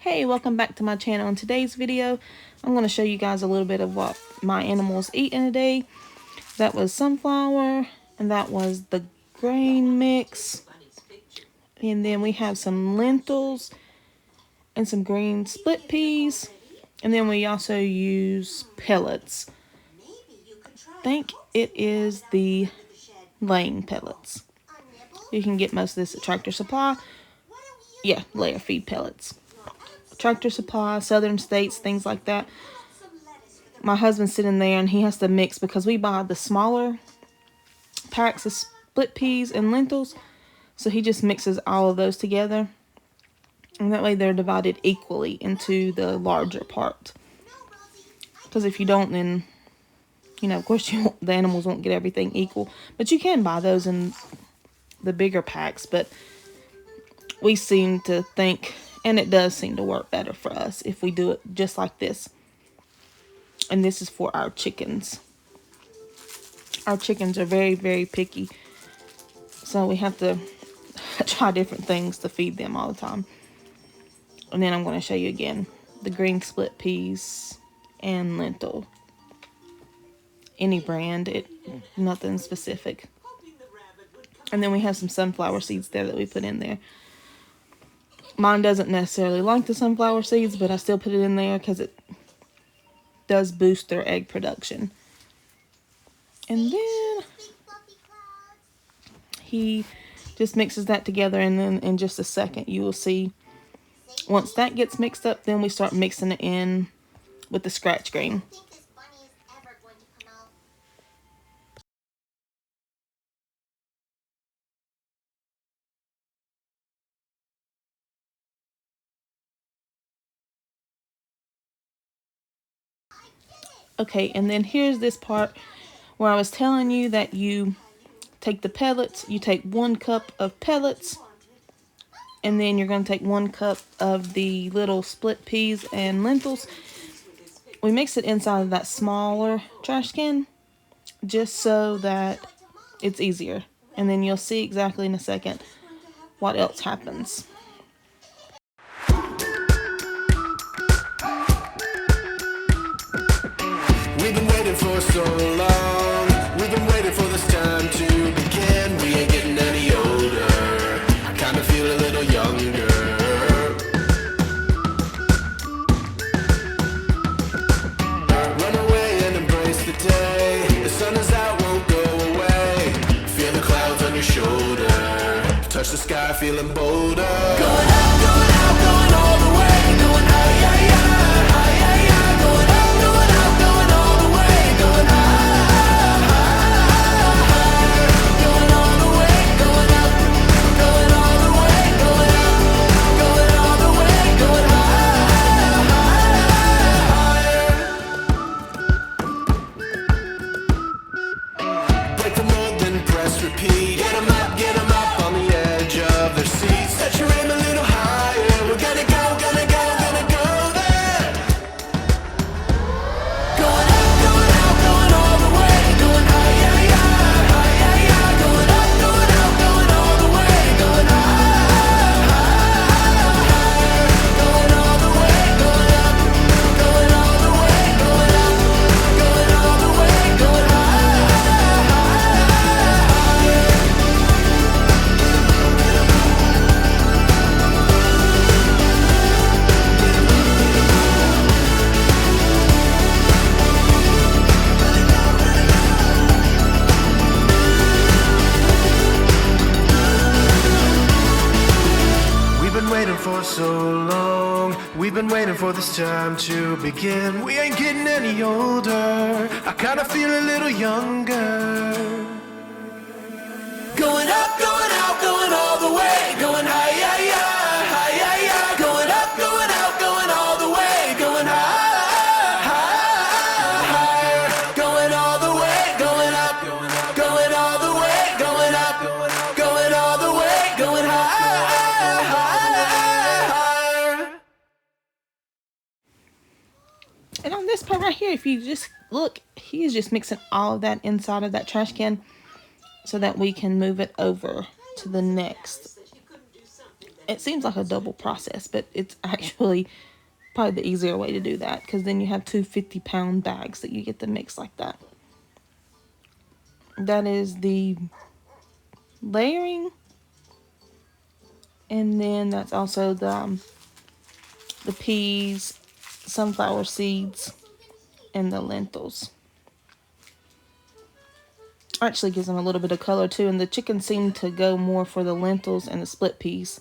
Hey, welcome back to my channel. In today's video, I'm going to show you guys a little bit of what my animals eat in a day. That was sunflower, and that was the grain mix. And then we have some lentils and some green split peas. And then we also use pellets. I think it is the laying pellets. You can get most of this at Tractor Supply. Yeah, layer feed pellets. Tractor Supply, Southern States, things like that. My husband's sitting there and he has to mix because we buy the smaller packs of split peas and lentils. So he just mixes all of those together. And that way they're divided equally into the larger part. Because if you don't, then, you know, of course the animals won't get everything equal. But you can buy those in the bigger packs. But we seem to think, and it does seem to work better for us if we do it just like this. And this is for our chickens. Our chickens are very, very picky. So we have to try different things to feed them all the time. And then I'm going to show you again the green split peas and lentil. Any brand, nothing specific. And then we have some sunflower seeds there that we put in there. Mine doesn't necessarily like the sunflower seeds, but I still put it in there because it does boost their egg production. And then he just mixes that together, and then in just a second you will see, once that gets mixed up, then we start mixing it in with the scratch grain. Okay, and then here's this part where I was telling you that you take the pellets, you take 1 cup of pellets, and then you're going to take 1 cup of the little split peas and lentils. We mix it inside of that smaller trash can just so that it's easier. And then you'll see exactly in a second what else happens. We've been waiting for so long. We've been waiting for this time to begin. We ain't getting any older. I kind of feel a little younger. Run away and embrace the day. The sun is out, won't go away. Feel the clouds on your shoulder. Touch the sky, feeling bolder. Going out, going all the way. Going high, yeah, yeah, high, yeah, yeah. Going out, going all the way. Going high, going all the way. Going up, going all the way. Going up, going all the way. Going high. Break the mold, then press repeat. Get 'em up on the edge of their seats. Set your aim a little higher. We're gonna go there. Going out, going all the way. Going high, yeah, yeah, high, yeah, yeah. Going out, going all the way. Going high, going all the way. Going up, going all the way. Going up, going all the way. Going high. We've been waiting for so long. We've been waiting for this time to begin. We ain't getting any older. I kinda feel a little younger. Going up, going out, going all the way. Going high, yeah, yeah, high, yeah, yeah. Going up, going out, going all the way. Going high, higher. Going all the way, going up, going all the way. Going up, going all the way. Going high, higher. And on this part right here, if you just look, he is just mixing all of that inside of that trash can so that we can move it over to the next It seems like a double process, but it's actually probably the easier way to do that, because then you have two 50-pound bags that you get to mix like that. That is the layering, and then that's also the peas, sunflower seeds, and the lentils. Actually gives them a little bit of color too, and the chickens seem to go more for the lentils and the split peas,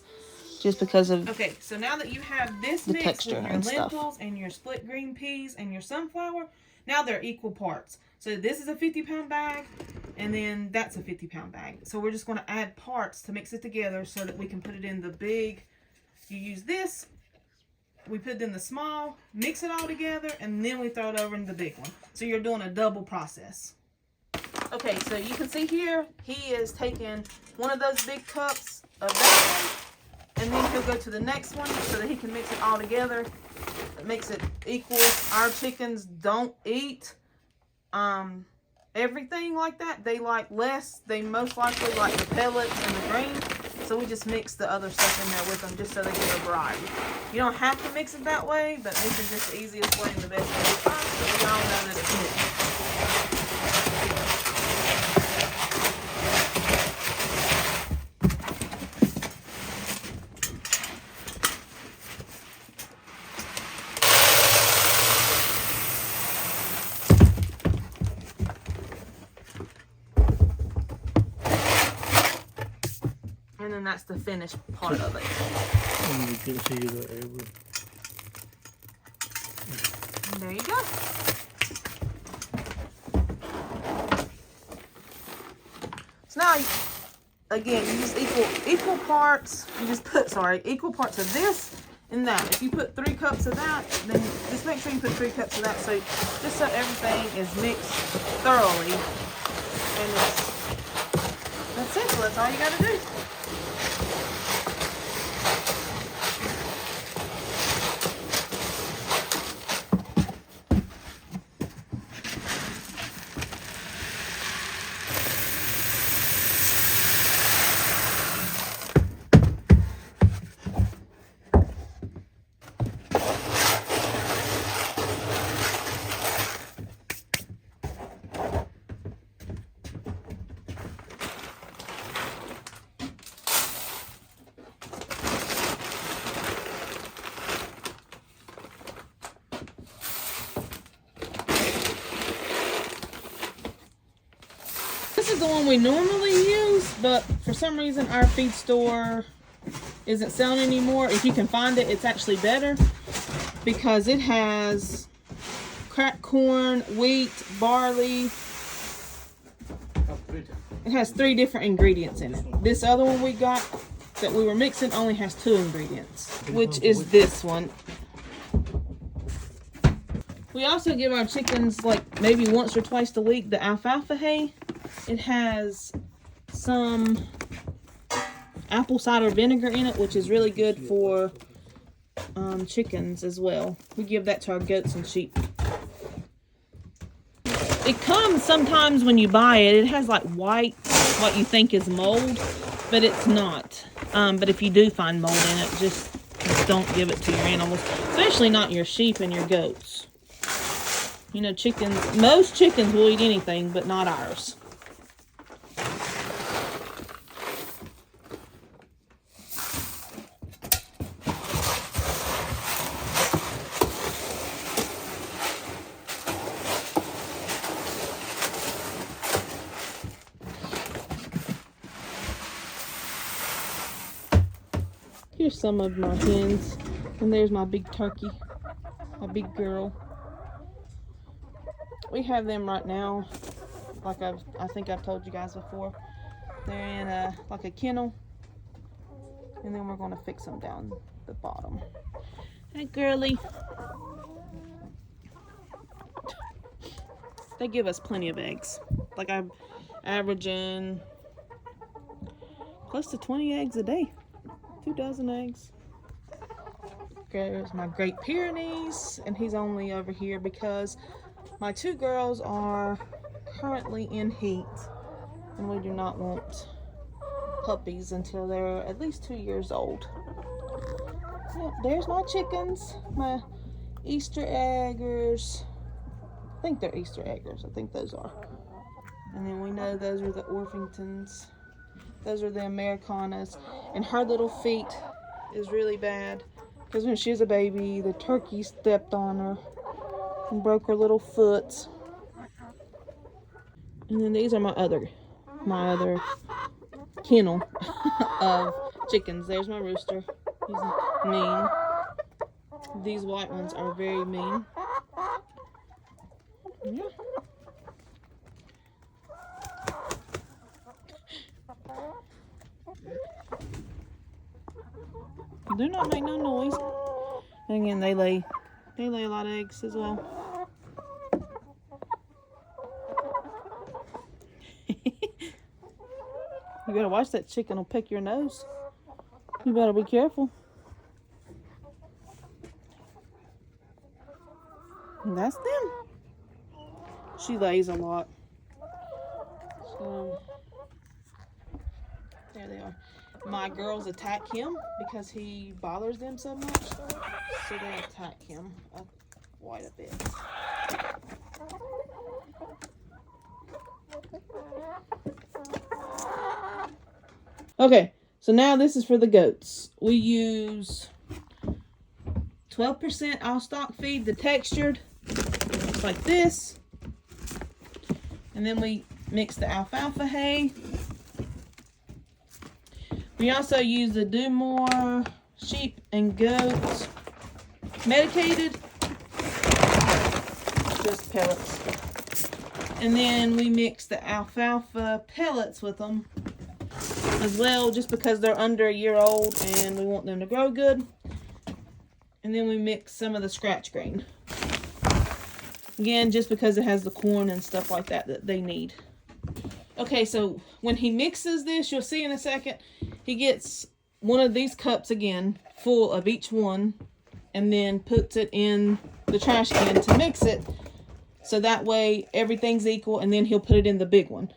just because of okay. So now that you have this the mix texture with your and lentils stuff. and your split green peas and your sunflower, now they're equal parts. So this is a 50-pound bag, and then that's a 50-pound bag. So we're just going to add parts to mix it together so that we can put it in the big. You use this, we put it in the small, mix it all together, and then we throw it over in the big one. So you're doing a double process. Okay, so you can see here, he is taking one of those big cups of that one, and then he'll go to the next one so that he can mix it all together. It makes it equal. Our chickens don't eat everything like that. They like less. They most likely like the pellets and the grain. So we just mix the other stuff in there with them just so they get a variety. You don't have to mix it that way, but this is just the easiest way and the best way to find, so we all know that it's mixed. And then that's the finished part of it. And you can see the area. And there you go. So now, again, you use equal parts. You just put, equal parts of this and that. If you put 3 cups of that, then just make sure you put 3 cups of that. So just so everything is mixed thoroughly. And that's it. So that's all you got to do. This is the one we normally use, but for some reason our feed store isn't selling anymore. If you can find it, it's actually better because it has cracked corn, wheat, barley. It has 3 different ingredients in it. This other one we got that we were mixing only has 2 ingredients, which is this one. We also give our chickens like maybe once or twice a week the alfalfa hay. It has some apple cider vinegar in it, which is really good for chickens as well. We give that to our goats and sheep. It comes sometimes when you buy it. It has like white, what you think is mold, but it's not. But if you do find mold in it, just don't give it to your animals, especially not your sheep and your goats. You know, chickens, most chickens will eat anything, but not ours. Here's some of my hens, and there's my big turkey, my big girl. We have them right now, like I think I've told you guys before. They're in like a kennel, and then we're going to fix them down the bottom. Hey, girly. They give us plenty of eggs. Like I'm averaging close to 20 eggs a day. 2 dozen eggs. There's my Great Pyrenees, and he's only over here because my 2 girls are currently in heat, and we do not want puppies until they're at least 2 years old. Yep, there's my chickens, my Easter eggers. I think they're Easter eggers. I think those are. And then we know those are the Orpingtons. Those are the Americanas. And her little feet is really bad because when she was a baby, the turkey stepped on her and broke her little foot. And then these are my other kennel of chickens. There's my rooster. He's mean. These white ones are very mean. Yeah. Do not make no noise. And again, they lay a lot of eggs as well. You better watch, that chicken will pick your nose. You better be careful. And that's them. She lays a lot. So there they are. My girls attack him because he bothers them so much. So they attack him quite a bit. Okay, so now this is for the goats. We use 12% all stock feed, the textured, like this. And then we mix the alfalfa hay. We also use the Do More sheep and goats medicated, just pellets. And then we mix the alfalfa pellets with them as well, just because they're under a year old and we want them to grow good. And then we mix some of the scratch grain. Again, just because it has the corn and stuff like that that they need. Okay, so when he mixes this, you'll see in a second, he gets one of these cups again, full of each one, and then puts it in the trash can to mix it. So that way everything's equal, and then he'll put it in the big one.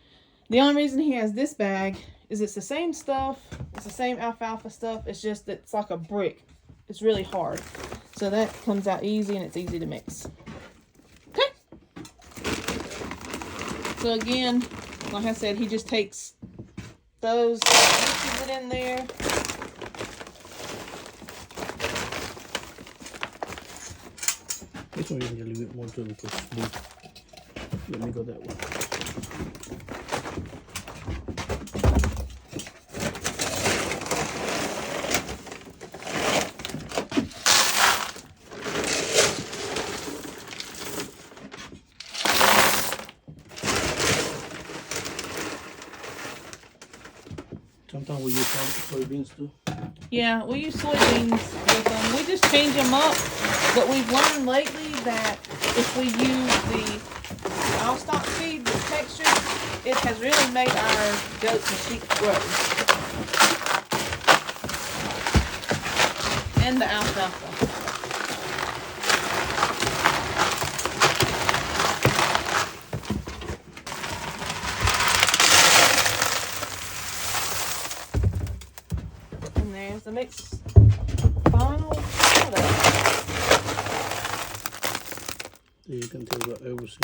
The only reason he has this bag is it's the same stuff. It's the same alfalfa stuff. It's just that it's like a brick. It's really hard. So that comes out easy and it's easy to mix. Okay. So again, like I said, he just takes those, mixes it in there. This one you can get a little bit more to because let me go that way. Sometimes we use soybeans too. Yeah, we use soybeans with them. We just change them up. But we've learned lately that if we use the all stock feed, the texture, it has really made our goats and sheep grow. And the alfalfa. And there's the mixed final product. You can tell about everything.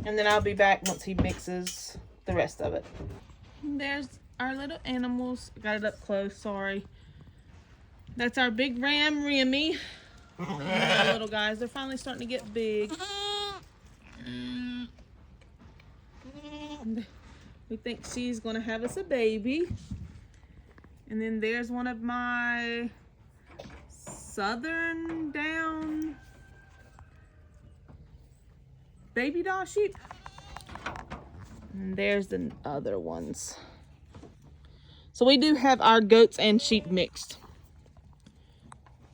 And then I'll be back once he mixes the rest of it. And there's our little animals. I got it up close, sorry. That's our big ram, Remy. And our little guys, they're finally starting to get big. We think she's gonna have us a baby. And then there's one of my southern down baby doll sheep. And there's the other ones. So we do have our goats and sheep mixed.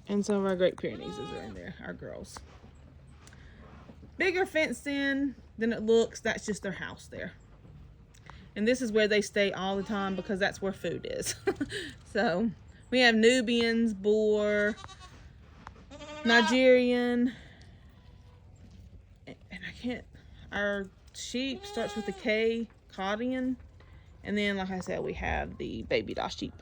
And some of our Great Pyrenees are in there, our girls. Bigger fenced in than it looks. That's just their house there. And this is where they stay all the time because that's where food is. So we have Nubians, Boer, Nigerian, and our sheep starts with a K, Cadian, and then like I said, we have the baby doll sheep.